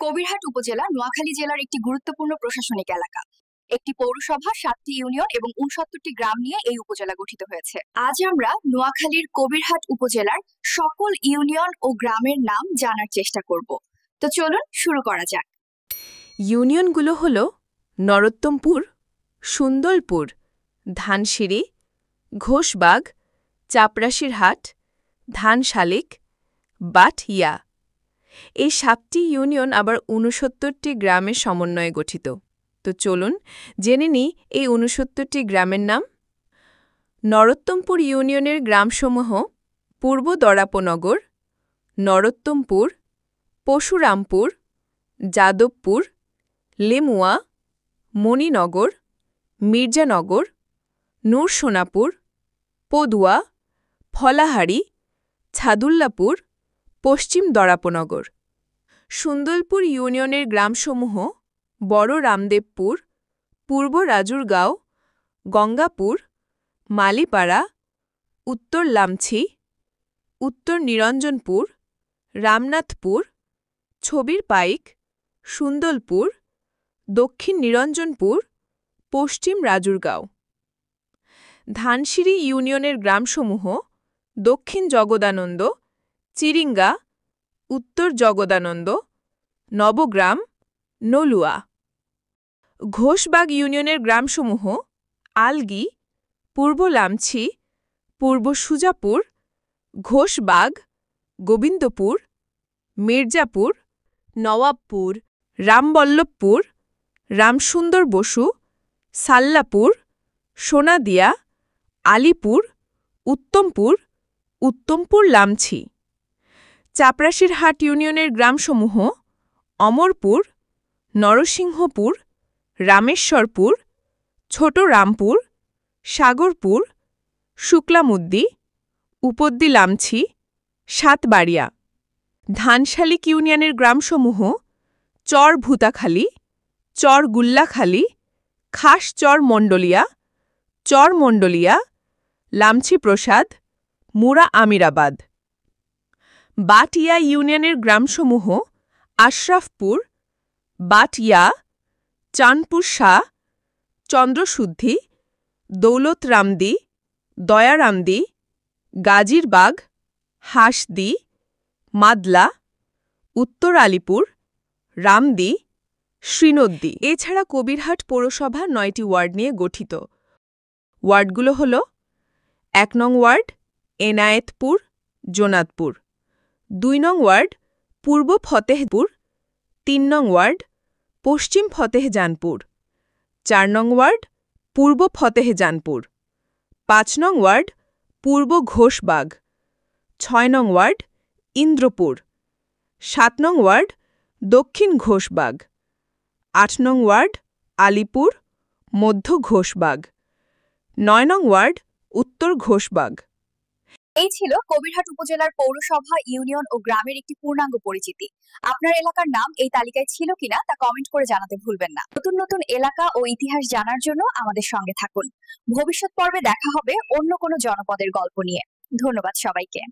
কবিরহাট উপজেলা নোয়াখালী জেলার একটি গুরুত্বপূর্ণ প্রশাসনিক এলাকা। একটি পৌরসভা, 7টি ইউনিয়ন এবং 69টি গ্রাম নিয়ে এই উপজেলা গঠিত হয়েছে। আজ আমরা নোয়াখালীর কবিরহাট উপজেলার সকল ইউনিয়ন ও গ্রামের নাম জানার চেষ্টা করব। তো চলুন শুরু করা যাক। ইউনিয়নগুলো হল নরোত্তমপুর, সুন্দরপুর, ধানসিঁড়ি, ঘোষবাগ, চাপরাশিরহাট, ধানশালিক, বাটইয়া। এই 7টি ইউনিয়ন আবার 69টি গ্রামের সমন্বয়ে গঠিত। তো চলুন জেনে নিই এই 69টি গ্রামের নাম। নরোত্তমপুর ইউনিয়নের গ্রামসমূহ পূর্ব দরাপনগর, নরোত্তমপুর, পশুরামপুর, যাদবপুর, লেমুয়া, মণিনগর, মির্জানগর, নূরসোনাপুর, পদুয়া, ফলাহারি, ছাদুল্লাপুর, পশ্চিম দরাপনগর। সুন্দরপুর ইউনিয়নের গ্রামসমূহ বড় রামদেবপুর, পূর্ব রাজুরগাঁও, গঙ্গাপুর, মালিপাড়া, উত্তর লামছি, উত্তর নিরঞ্জনপুর, রামনাথপুর, ছবির পাইক, সুন্দরপুর, দক্ষিণ নিরঞ্জনপুর, পশ্চিম রাজুরগাঁও। ধানসিঁড়ি ইউনিয়নের গ্রামসমূহ দক্ষিণ জগদানন্দ, চিরিঙ্গা, উত্তর জগদানন্দ, নবগ্রাম, নলুয়া। ঘোষবাগ ইউনিয়নের গ্রামসমূহ আলগি, পূর্ব লামছি, পূর্ব সুজাপুর, ঘোষবাগ, গোবিন্দপুর, মির্জাপুর, নওয়াবপুর, রামবল্লভপুর, রামসুন্দর বসু, সাল্লাপুর, সোনাদিয়া, আলিপুর, উত্তমপুর, উত্তমপুর লামছি। চাপরাশিরহাট ইউনিয়নের গ্রামসমূহ অমরপুর, নরসিংহপুর, রামেশ্বরপুর, ছোট রামপুর, সাগরপুর, শুক্লামুদ্দি, উপদ্দি লামছি, সাতবাড়িয়া। ধানশালিক ইউনিয়নের গ্রামসমূহ চর ভূতাখালী, চর গুল্লাখালী, খাস চর মণ্ডলিয়া, চর মণ্ডলিয়া, লামছি প্রসাদ, মুরা আমিরাবাদ। বাটইয়া ইউনিয়নের গ্রামসমূহ আশরাফপুর, বাটইয়া, চাঁদপুর শাহ, চন্দ্রশুদ্ধি, দৌলতরামদি, দয়ারামদি, গাজীরবাগ, হাঁসদি, মাদলা, উত্তর আলিপুর, রামদি, শ্রীনদ্দি। এছাড়া কবিরহাট পৌরসভা 9টি ওয়ার্ড নিয়ে গঠিত। ওয়ার্ডগুলো হল: 1 নং ওয়ার্ড এনায়েতপুর, জোনাতপুর, 2 নং ওয়ার্ড পূর্ব ফতেহপুর, 3 নং ওয়ার্ড পশ্চিম ফতেহজানপুর, 4 নং ওয়ার্ড পূর্ব ফতেহজানপুর, 5 নং ওয়ার্ড পূর্ব ঘোষবাগ, 6 নং ওয়ার্ড ইন্দ্রপুর, 7 নং ওয়ার্ড দক্ষিণ ঘোষবাগ, 8 নং ওয়ার্ড আলিপুর, মধ্য ঘোষবাগ, 9 নং ওয়ার্ড উত্তর ঘোষবাগ। এই ছিল কবিরহাট উপজেলার পৌরসভা, ইউনিয়ন ও গ্রামের একটি পূর্ণাঙ্গ পরিচিতি। আপনার এলাকার নাম এই তালিকায় ছিল কিনা তা কমেন্ট করে জানাতে ভুলবেন না। নতুন নতুন এলাকা ও ইতিহাস জানার জন্য আমাদের সঙ্গে থাকুন। ভবিষ্যৎ পর্বে দেখা হবে অন্য কোনো জনপদের গল্প নিয়ে। ধন্যবাদ সবাইকে।